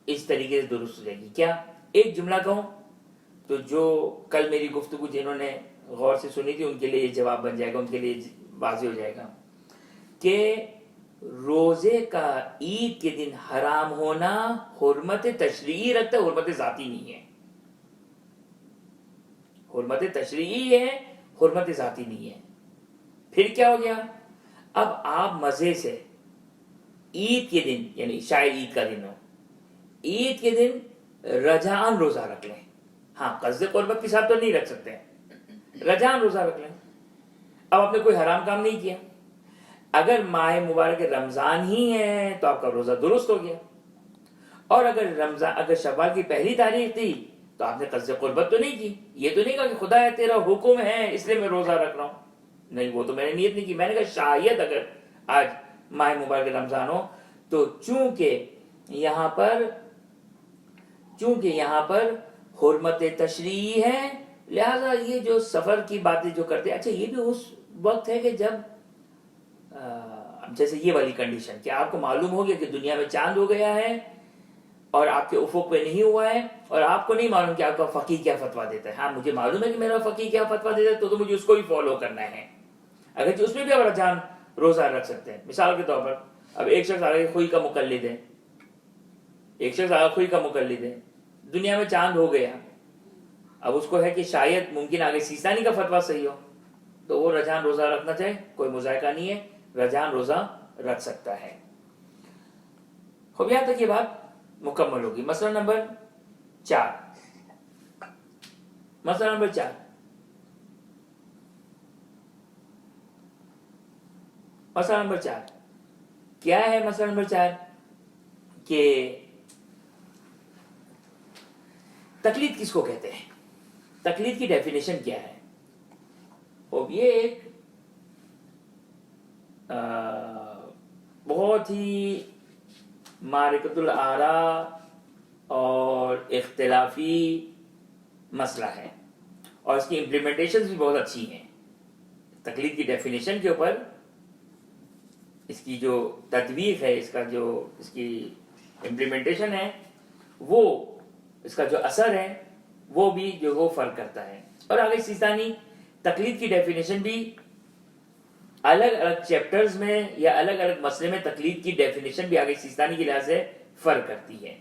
اس طریقے سے درست ہو جائے گی۔ کیا؟ ایک جملہ کہوں تو جو کل میری گفتگو جنہوں نے غور سے سنی تھی ان کے لیے یہ جواب بن جائے گا، ان کے لیے واضح ہو جائے گا کہ روزے کا عید کے دن حرام ہونا حرمت تشریعی رکھتا ہے، حرمت ذاتی نہیں ہے۔ حرمت تشریعی ہے، حرمت ذاتی نہیں ہے۔ پھر کیا ہو گیا؟ اب آپ مزے سے عید کے دن، یعنی شاید عید کا دن ہو، عید کے دن رجعان روزہ رکھ لیں، ہاں قصد قربت کے ساتھ تو نہیں رکھ سکتے، رجعان روزہ رکھ لیں، اب آپ نے کوئی حرام کام نہیں کیا۔ اگر ماہ مبارک رمضان ہی ہے تو آپ کا روزہ درست ہو گیا، اور اگر شوال کی پہلی تاریخ تھی تو آپ نے قصد قربت تو نہیں کی، یہ تو نہیں کہا کہ خدا ہے تیرا حکم ہے اس لیے میں روزہ رکھ رہا ہوں، نہیں، وہ تو میں نے نیت نہیں کی، میں نے کہا شاید اگر آج ماہ مبارک رمضان ہو تو چونکہ یہاں پر حرمت تشریعی ہے، لہذا یہ جو سفر کی باتیں جو کرتے ہیں، اچھا یہ بھی اس وقت ہے کہ جب جیسے یہ والی کنڈیشن کہ آپ کو معلوم ہو گیا کہ دنیا میں چاند ہو گیا ہے اور آپ کے افق پہ نہیں ہوا ہے، اور آپ کو نہیں معلوم کہ آپ کا فقیہ کیا فتویٰ دیتا ہے، ہاں مجھے معلوم ہے کہ میرا فقیہ کیا فتویٰ دیتا ہے تو مجھے اس کو ہی فالو کرنا ہے، اگرچہ اس میں بھی آپ رجعان روزہ رکھ سکتے ہیں۔ مثال کے طور پر اب ایک شخص آگے خوئی کا مقلد ہے، دنیا میں چاند ہو گیا، اب اس کو ہے کہ شاید ممکن آگے سیستانی کا فتویٰ صحیح ہو تو وہ رجعان روزہ رکھنا چاہے، کوئی مذائقہ نہیں ہے، رجعان روزہ رکھ سکتا ہے۔ خوب، یہاں تک یہ بات مکمل ہوگی۔ مسئلہ نمبر 4، کیا ہے مسئلہ نمبر 4؟ کہ تقلید کس کو کہتے ہیں، تقلید کی ڈیفینیشن کیا ہے؟ اور یہ ایک بہت ہی معرکۃ الآراء اور اختلافی مسئلہ ہے، اور اس کی امپلیمنٹیشن بھی بہت اچھی ہیں۔ تقلید کی ڈیفینیشن کے اوپر اس کی جو تطبیق ہے، اس کی امپلیمنٹیشن ہے، وہ اس کا جو اثر ہے وہ بھی جو وہ فرق کرتا ہے۔ اور آگے سیستانی تقلید کی ڈیفینیشن بھی الگ الگ چیپٹرز میں یا الگ الگ مسئلے میں تقلید کی ڈیفینیشن بھی آگے سیستانی کے لحاظ سے فرق کرتی ہے۔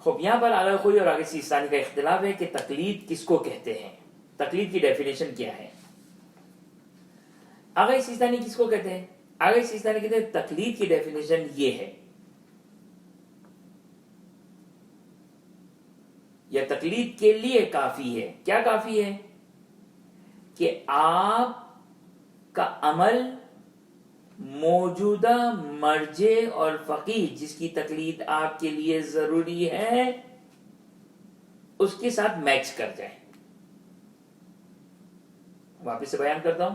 خوب، یہاں پر آگے خوئی اور آگے سیستانی کا اختلاف ہے کہ تقلید کس کو کہتے ہیں، تقلید کی ڈیفینیشن کیا ہے۔ آگے سیستانی کس کو کہتے ہیں؟ آگے سیستانی کہتے ہیں تقلید کی ڈیفینیشن یہ ہے، یا تقلید کے لیے کافی ہے، کیا کافی ہے؟ کہ آپ کا عمل موجودہ مرجع اور فقیہ جس کی تقلید آپ کے لیے ضروری ہے اس کے ساتھ میچ کر جائے۔ واپس سے بیان کرتا ہوں،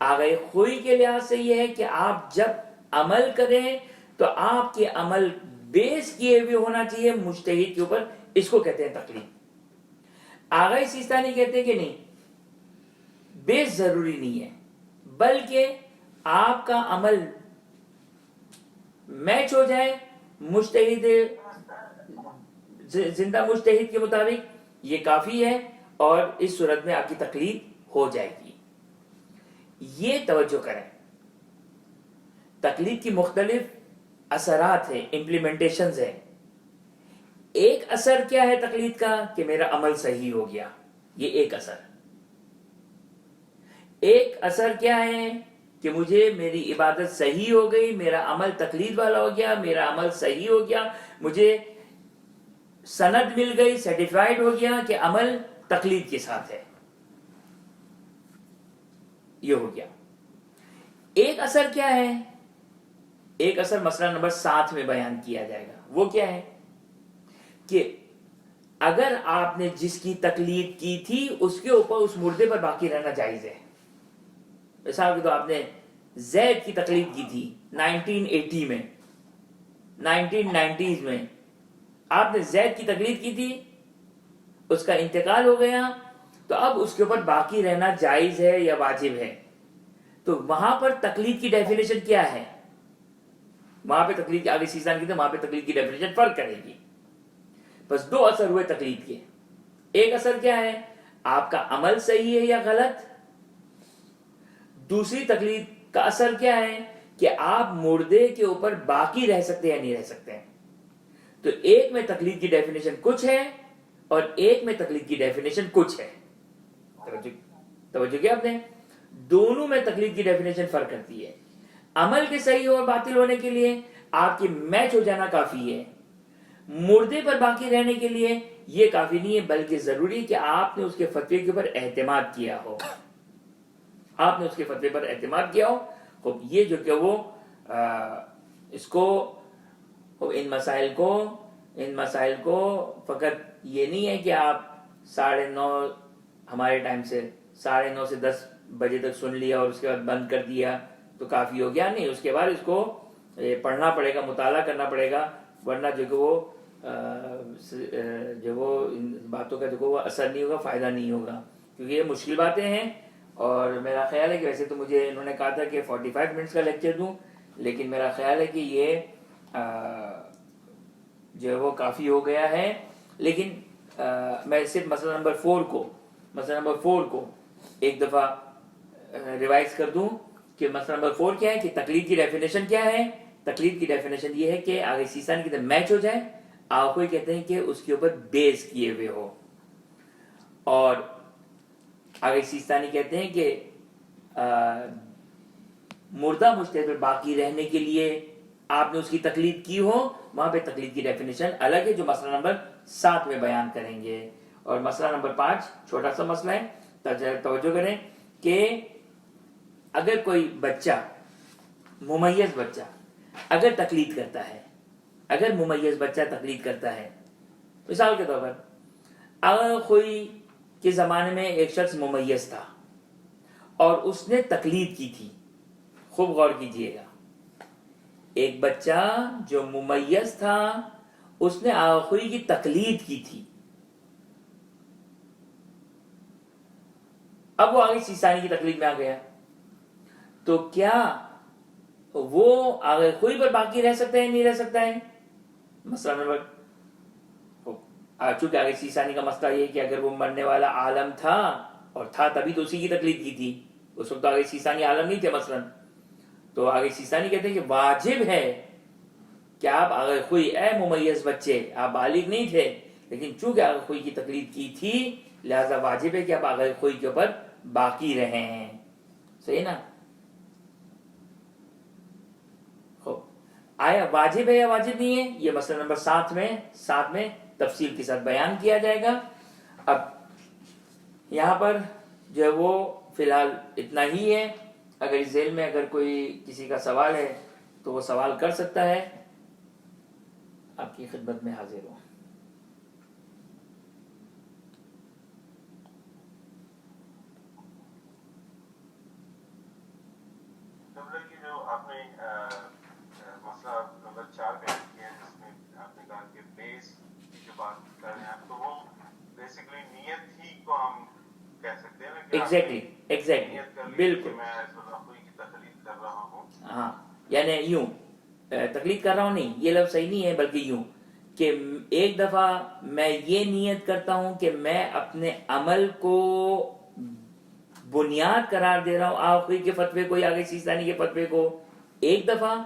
آگے خوئی کے لحاظ سے یہ ہے کہ آپ جب عمل کریں تو آپ کے عمل بیس کیے ہوئے ہونا چاہیے مجتہد کے اوپر، اس کو کہتے ہیں تقلید۔ آغا سیستانی کہتے ہیں کہ نہیں، بیس ضروری نہیں ہے، بلکہ آپ کا عمل میچ ہو جائے مجتہد، زندہ مجتہد کے مطابق، یہ کافی ہے، اور اس صورت میں آپ کی تقلید ہو جائے گی۔ یہ توجہ کریں، تقلید کی مختلف اثرات ہیں، امپلیمنٹیشنز ہیں۔ ایک اثر کیا ہے تقلید کا؟ کہ میرا عمل صحیح ہو گیا، یہ ایک اثر۔ ایک اثر کیا ہے؟ کہ مجھے میری عبادت صحیح ہو گئی، میرا عمل تقلید والا ہو گیا، میرا عمل صحیح ہو گیا، مجھے سند مل گئی، سرٹیفائیڈ ہو گیا کہ عمل تقلید کے ساتھ ہے، یہ ہو گیا۔ ایک اثر کیا ہے؟ ایک اثر مسئلہ نمبر 7 میں بیان کیا جائے گا، وہ کیا ہے؟ کہ اگر آپ نے جس کی تقلید کی تھی اس کے اوپر اس مردے پر باقی رہنا جائز ہے۔ مثال کے تو آپ نے زید کی تقلید کی تھی 1980 میں، 1990s میں آپ نے زید کی تقلید کی تھی، اس کا انتقال ہو گیا، تو اب اس کے اوپر باقی رہنا جائز ہے یا واجب ہے؟ تو وہاں پر تقلید کی ڈیفینیشن کیا ہے؟ وہاں پہ تقلید کی، آگے سیزان کی تھی، وہاں پہ تقلید کی ڈیفینیشن فرق کرے گی۔ بس دو اثر ہوئے تقلید کے۔ ایک اثر کیا ہے؟ آپ کا عمل صحیح ہے یا غلط۔ دوسری تقلید کا اثر کیا ہے؟ کہ آپ مردے کے اوپر باقی رہ سکتے ہیں یا نہیں رہ سکتے ہیں۔ تو ایک میں تقلید کی ڈیفینیشن کچھ ہے اور ایک میں تقلید کی ڈیفینیشن کچھ ہے۔ توجہ کیا آپ نے؟ دونوں میں تقلید کی ڈیفینیشن فرق کرتی ہے۔ عمل کے صحیح اور باطل ہونے کے لیے آپ کی میچ ہو جانا کافی ہے، مردے پر باقی رہنے کے لیے یہ کافی نہیں ہے، بلکہ ضروری ہے کہ آپ نے اس کے فتوے کے اوپر اعتماد کیا ہو، آپ نے اس کے فتوے پر اعتماد کیا ہو۔ خوب، یہ جو کہ وہ اس کو ان مسائل کو فقط یہ نہیں ہے کہ آپ 9:30 ہمارے ٹائم سے 9:30 سے 10 بجے تک سن لیا اور اس کے بعد بند کر دیا تو کافی ہو گیا، نہیں، اس کے بعد اس کو پڑھنا پڑے گا، مطالعہ کرنا پڑے گا، ورنہ جو کہ وہ ان باتوں کا جو وہ اثر نہیں ہوگا، فائدہ نہیں ہوگا، کیونکہ یہ مشکل باتیں ہیں۔ اور میرا خیال ہے کہ ویسے تو مجھے انہوں نے کہا تھا کہ 45 منٹس کا لیکچر دوں، لیکن میرا خیال ہے کہ یہ جو ہے وہ کافی ہو گیا ہے۔ لیکن میں صرف مسئلہ نمبر 4 کو ایک دفعہ ریوائز کر دوں کہ مسئلہ نمبر 4 کیا ہے، کہ تقلید کی ڈیفینیشن کیا ہے۔ تقلید کی ڈیفینیشن یہ ہے کہ آگے سیسان کی طرح میچ ہو جائے، آپ کوئی کہتے ہیں کہ اس کے اوپر بیس کیے ہوئے ہو، اور آگے سیستانی کہتے ہیں کہ مردہ مجتہد پر باقی رہنے کے لیے آپ نے اس کی تقلید کی ہو، وہاں پہ تقلید کی ڈیفینیشن الگ ہے جو مسئلہ نمبر 7 میں بیان کریں گے۔ اور مسئلہ نمبر 5 چھوٹا سا مسئلہ ہے، توجہ کریں کہ اگر کوئی بچہ، ممیز بچہ اگر تقلید کرتا ہے، اگر ممیز بچہ تقلید کرتا ہے، مثال کے طور پر اگر کوئی کے زمانے میں ایک شخص ممیز تھا اور اس نے تقلید کی تھی، خوب غور کیجئے گا، ایک بچہ جو ممیز تھا اس نے آخری کی تقلید کی تھی، اب وہ آگے سیسانی کی تقلید میں آ گیا، تو کیا وہ آگے کوئی پر باقی رہ سکتا ہے نہیں رہ سکتا ہے؟ مسئلہ نمبر، چونکہ آگے سیسانی کا مسئلہ یہ کہ اگر وہ مرنے والا عالم تھا، اور تھا تبھی تو اسی کی تقلید کی تھی، اس وقت آگے سیسانی عالم نہیں تھے مثلا، تو آگے سیسانی کہتے ہیں کہ واجب ہے کہ آپ آگے کوئی، اے ممیز بچے، آپ بالغ نہیں تھے لیکن چونکہ آگے کوئی کی تقلید کی تھی لہذا واجب ہے کہ آپ آگے کوئی کے اوپر باقی رہے ہیں، صحیح نا؟ آیا واجب ہے یا واجب نہیں ہے، یہ مسئلہ نمبر 7 میں تفصیل کے ساتھ بیان کیا جائے گا۔ اب یہاں پر جو ہے وہ فی الحال اتنا ہی ہے، اگر اس ذیل میں اگر کوئی کسی کا سوال ہے تو وہ سوال کر سکتا ہے، آپ کی خدمت میں حاضر ہوں۔ قبلہ کی جو آپ نے مسئلہ نمبر 4 بیان کیا ہے جس میں آپ نے کہا کہ بیس کی جو بات کر رہے ہیں آپ، تو وہ بیسیکلی نیت ہی کو ہم کہہ سکتے ہیں نا کہ آپ نے ایگزیکٹلی نیت کر لی کہ بالکل. میں ایز اللہ کوئی کی تقلید کر رہا ہوں. ہاں یعنی یوں تقلید کر رہا ہوں نہیں، یہ لفظ صحیح نہیں ہے، بلکہ یوں کہ ایک دفعہ میں یہ نیت کرتا ہوں کہ میں اپنے عمل کو بنیاد قرار دے رہا ہوں آخری کے فتوے کو یا آگے سیستانی کے فتوے کو. ایک دفعہ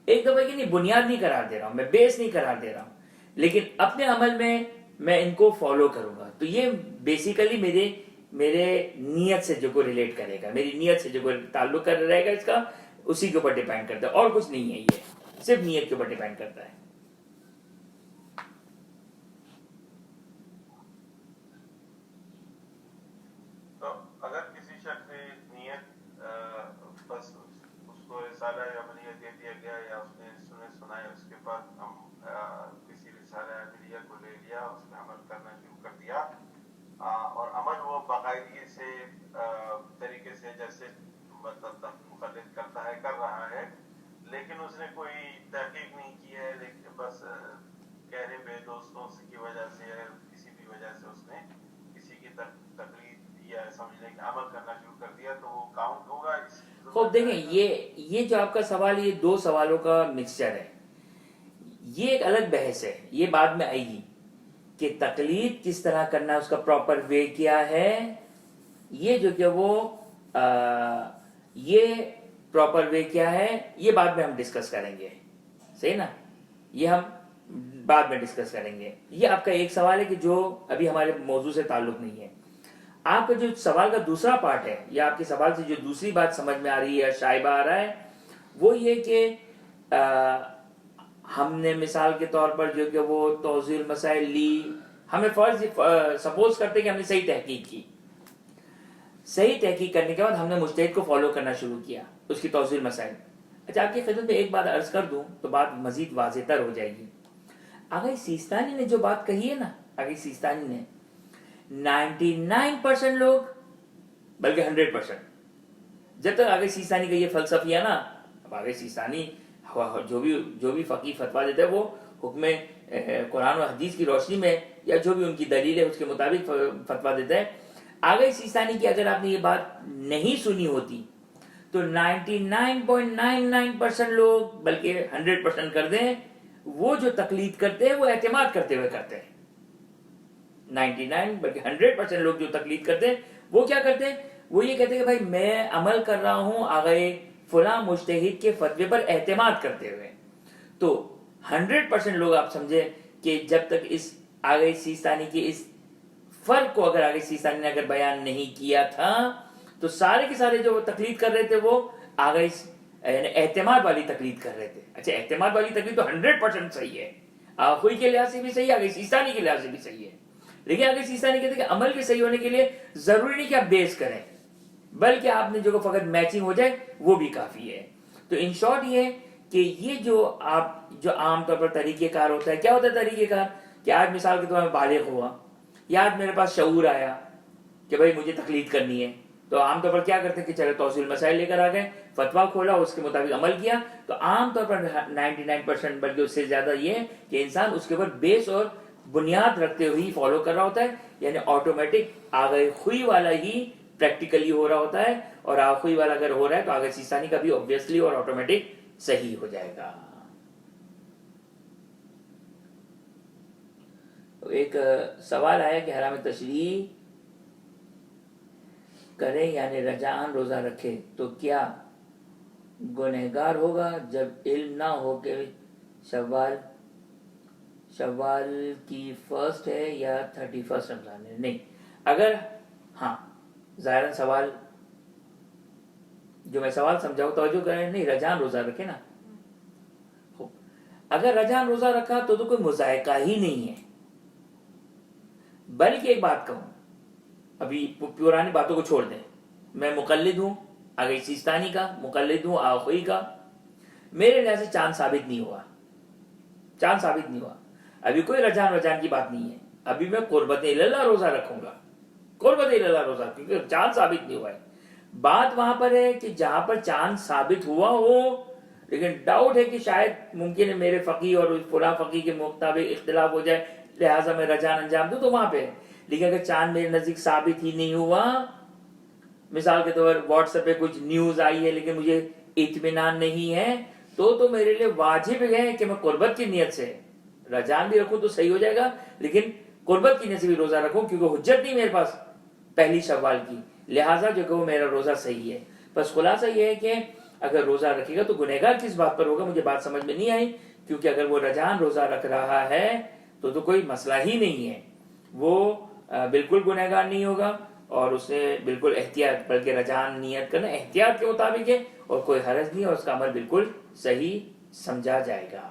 کی نہیں، بنیاد نہیں قرار دے رہا ہوں، میں بیس نہیں قرار دے رہا ہوں، لیکن اپنے عمل میں ان کو فالو کروں گا. تو یہ بیسیکلی میرے نیت سے جو کو ریلیٹ کرے گا، میری نیت سے جو کو تعلق رہے گا اس کا، اسی کے اوپر ڈیپینڈ کرتا ہے، اور کچھ نہیں ہے، یہ صرف نیت کے اوپر ڈیپینڈ کرتا ہے. تو اگر کسی شخص نے نیت بس اس کو رسالہ عملیہ دے دیا گیا یا اس نے سنائے، اس کے بعد ہم کسی رسالہ عملیہ کو لے لیا، اس میں عمل کرنا شروع کر دیا، اور عمل وہ باقاعدگی سے طریقے سے جیسے مقلد کرتا ہے کر رہا ہے، لیکن اس نے کوئی تحقیق نہیں کی ہے، لیکن بس کہنے پہ دوستوں کی وجہ سے یا کسی بھی وجہ سے اس نے کسی کی تقلید یا سمجھنے کا عمل کرنا شروع کر دیا، تو وہ کاؤنٹ ہوگا اس. خوب دیکھیں، یہ جو آپ کا سوال، یہ دو سوالوں کا مکسچر ہے. یہ ایک الگ بحث ہے، یہ بعد میں آئے گی کہ تقلید کس طرح کرنا ہے، اس کا پراپر وے کیا ہے. یہ جو کہ وہ یہ پراپر وے کیا ہے، یہ بعد میں ہم ڈسکس کریں گے. صحیح نا، یہ ہم بعد میں ڈسکس کریں گے. یہ آپ کا ایک سوال ہے کہ جو ابھی ہمارے موضوع سے تعلق نہیں ہے. آپ کا جو سوال کا دوسرا پارٹ ہے، یا آپ کے سوال سے جو دوسری بات سمجھ میں آ رہی ہے، شائبہ آ رہا ہے، وہ یہ کہ ہم نے مثال کے طور پر جو کہ وہ توضیح المسائل لی، ہمیں فرض سپوز کرتے کہ ہم نے صحیح تحقیق کی، صحیح تحقیق کرنے کے بعد ہم نے مجتہد کو فالو کرنا شروع کیا اس کی توضیح المسائل. اچھا، آپ کی خدمت میں ایک بات عرض کر دوں تو بات مزید واضح تر ہو جائے گی. آغا سیستانی نے جو بات کہی ہے نا، آغا سیستانی نے 99% لوگ، بلکہ 100%، جب تک آغا سیستانی کا یہ فلسفہ نا، اب آغا سیستانی جو بھی فقی فتویٰ دیتا ہے وہ حکم قرآن و حدیث کی روشنی میں یا جو بھی ان کی دلیل ہے اس کے مطابق فتویٰ دیتا ہے. آغا سیستانی کی اگر آپ نے یہ بات نہیں سنی ہوتی تو 99.99% لوگ، بلکہ 100% کر دیں، وہ جو تقلید کرتے ہیں وہ اعتماد کرتے ہوئے کرتے ہیں. 99 بلکہ 100% لوگ جو تقلید کرتے ہیں وہ کیا کرتے ہیں؟ وہ یہ کہتے ہیں کہ بھائی میں عمل کر رہا ہوں آگے فلاں مجتہد کے فتوے پر اعتماد کرتے ہوئے. تو 100% لوگ آپ سمجھے کہ جب تک اس آگے سیستانی کی اس فرق کو اگر آگے سیستانی نے اگر بیان نہیں کیا تھا تو سارے کے سارے جو تقلید کر رہے تھے وہ آگے اعتماد والی تقلید کر رہے تھے. اچھا، اعتماد والی تقلید تو 100% صحیح ہے، آخوئی کے لحاظ سے بھی صحیح ہے، آگے سیستانی کے لحاظ سے بھی صحیح ہے. لیکن آگے سیستانی کہتے ہیں کہ عمل کے صحیح ہونے کے لیے ضروری نہیں کہ آپ بیس کریں، بلکہ آپ نے جو فقط میچنگ ہو جائے وہ بھی کافی ہے. تو ان شارٹ یہ کہ یہ جو عام طور پر طریقہ کار ہوتا ہے، کیا ہوتا ہے طریقہ کار؟ کہ آج مثال کے طور پر بالغ ہوا، یا آج میرے پاس شعور آیا کہ بھائی مجھے تقلید کرنی ہے، تو عام طور پر کیا کرتے ہیں کہ چلو توضیح المسائل لے کر آ گئے، فتویٰ کھولا، اس کے مطابق عمل کیا. تو عام طور پر 99% بلکہ اس سے زیادہ یہ ہے کہ انسان اس کے اوپر بیس اور بنیاد رکھتے ہوئے فالو کر رہا ہوتا ہے، یعنی آٹومیٹک آگے خوئی والا ہی پریکٹیکلی ہو رہا ہوتا ہے، اور آخوئی والا اگر ہو رہا ہے تو آگے سیستانی کا بھی obviously اور آٹومیٹک صحیح ہو جائے گا. ایک سوال آیا کہ حرام تشریح کرے یعنی رجعان روزہ رکھے تو کیا گنہگار ہوگا جب علم نہ ہو کہ شوال کی فرسٹ ہے یا 31 رمضان ہے؟ نہیں، اگر ہاں ظاہراً سوال جو میں سوال سمجھاؤں توجہ کریں، نہیں رجعان روزہ رکھے نا. اگر رجعان روزہ رکھا تو کوئی مذائقہ ہی نہیں ہے. بلکہ ایک بات کہوں، ابھی پرانی باتوں کو چھوڑ دیں، میں مقلد ہوں آگے سیستانی کا، مقلد ہوں آخوئی کا، میرے لحاظ سے چاند ثابت نہیں ہوا. ابھی کوئی رجعان کی بات نہیں ہے، ابھی میں قربت اللہ روزہ رکھوں گا، قربت اللہ روزہ، کیونکہ چاند ثابت نہیں ہوا ہے. بات وہاں پر ہے کہ جہاں پر چاند ثابت ہوا ہو، لیکن ڈاؤٹ ہے کہ شاید ممکن ہے میرے فقی اور فلاں فقی کے مطابق اختلاف ہو جائے، لہٰذا میں رجحان انجام دوں، تو وہاں پہ ہے۔ لیکن اگر چاند میرے نزدیک ثابت ہی نہیں ہوا، مثال کے طور واٹس ایپ پہ کچھ نیوز آئی ہے لیکن مجھے اطمینان نہیں ہے، تو میرے لیے واجب ہے کہ میں قربت کی نیت سے رجحان بھی رکھوں تو صحیح ہو جائے گا، لیکن قربت کی نیت سے بھی روزہ رکھوں، کیونکہ حجت نہیں میرے پاس پہلی شوال کی، لہٰذا جو کہ وہ میرا روزہ صحیح ہے۔ بس خلاصہ یہ ہے کہ اگر روزہ رکھے گا تو گنہگار کس بات پر ہوگا، مجھے بات سمجھ میں نہیں آئی، کیونکہ اگر وہ رجحان روزہ رکھ رہا ہے تو کوئی مسئلہ ہی نہیں ہے، وہ بالکل گنہگار نہیں ہوگا، اور اس نے بالکل احتیاط، بلکہ رجحان نیت کرنا احتیاط کے مطابق ہے اور کوئی حرج نہیں، اور اس کا عمل بالکل صحیح سمجھا جائے گا۔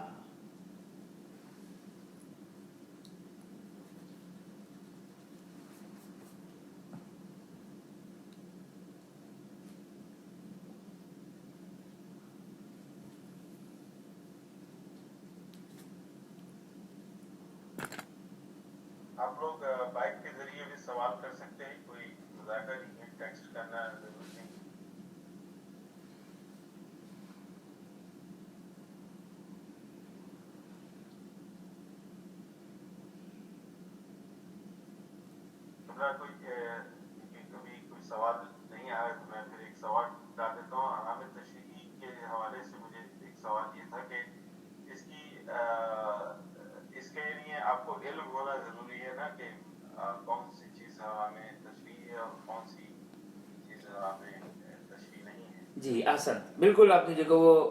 آپ لوگ بائک کے ذریعے بھی سوال کر سکتے ہیں، کوئی مذاکرہ نہیں ہے، ٹیکسٹ کرنا ضروری نہیں۔ کبھی کوئی سوال نہیں آیا تو میں پھر ایک سوال ڈال دیتا ہوں۔ احکام تشریعی کے حوالے سے مجھے ایک سوال یہ تھا کہ اس کے لیے آپ کو علم ہونا ضروری ہے نا، کہ کون سی چیز حرام تشریعی ہے اور کون سی چیز حرام تشریعی نہیں ہے۔ جی احسن، بالکل آپ نے جو کہ وہ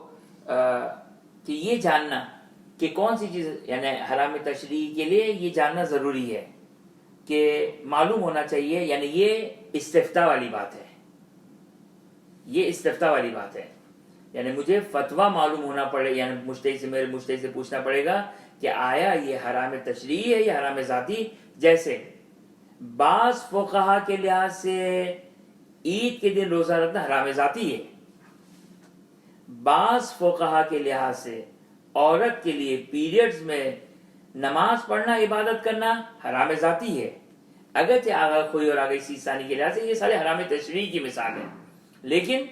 کہ یہ جاننا کہ کون سی چیز یعنی حرام تشریعی کے لیے یہ جاننا ضروری ہے، کہ معلوم ہونا چاہیے، یعنی یہ استفتاء والی بات ہے، یہ استفتاء والی بات ہے، یعنی مجھے فتویٰ معلوم ہونا پڑے، یعنی مجتہد سے، میرے مجتہد سے پوچھنا پڑے گا کہ آیا یہ حرام تشریعی ہے یا حرام ذاتی۔ جیسے بعض فقہا کے لحاظ سے عید کے دن روزہ رکھنا حرام ذاتی ہے، بعض فقہا کے لحاظ سے عورت کے لیے پیریڈز میں نماز پڑھنا، عبادت کرنا حرام ذاتی ہے، اگرچہ آغا خوئی اور آگئی سیستانی کے لحاظ سے یہ سارے حرام تشریعی کی مثال ہیں۔ لیکن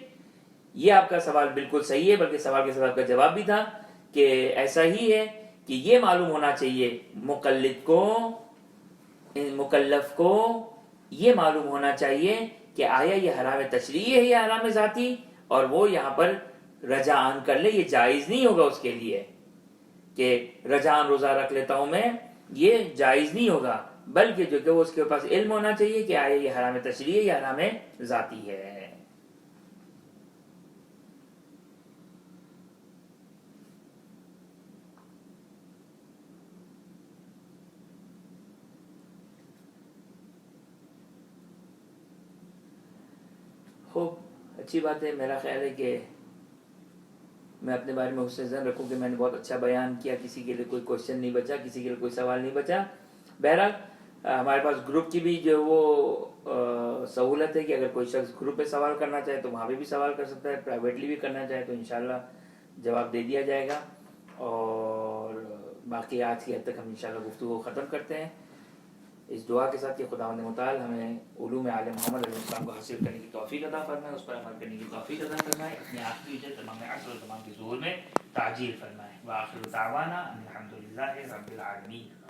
یہ آپ کا سوال بالکل صحیح ہے، بلکہ سوال کے سوال کا جواب بھی تھا کہ ایسا ہی ہے کہ یہ معلوم ہونا چاہیے مقلد کو، مکلف کو یہ معلوم ہونا چاہیے کہ آیا یہ حرام تشریعی ہے یا حرام ذاتی، اور وہ یہاں پر رجعان کر لے۔ یہ جائز نہیں ہوگا اس کے لیے کہ رجعان روزہ رکھ لیتا ہوں میں، یہ جائز نہیں ہوگا، بلکہ جو کہ وہ اس کے پاس علم ہونا چاہیے کہ آیا یہ حرام تشریعی ہے یا حرام ذاتی ہے۔ خوب اچھی بات ہے، میرا خیال ہے کہ میں اپنے بارے میں حسن ظن رکھوں کہ میں نے بہت اچھا بیان کیا، کسی کے لیے کوئی کوشچن نہیں بچا، کسی کے لیے کوئی سوال نہیں بچا۔ بہرحال ہمارے پاس گروپ کی بھی جو وہ سہولت ہے کہ اگر کوئی شخص گروپ پہ سوال کرنا چاہے تو وہاں پہ بھی سوال کر سکتا ہے، پرائیویٹلی بھی کرنا چاہے تو انشاءاللہ جواب دے دیا جائے گا۔ اور باقی آج کی حد تک ہم انشاءاللہ گفتگو ختم کرتے ہیں، اس دعا کے ساتھ کہ خداوند متعال ہمیں علوم آل محمد علیہ السلام کو حاصل کرنے کی توفیق عطا فرمائے، اس پر عمل کرنے کی توفیق عطا فرمائے، اپنے آخری اجر تمام عصر و تمام کے ظہور میں تعجیل فرمائے۔ وآخر دعوانا ان الحمد للہ رب العالمین۔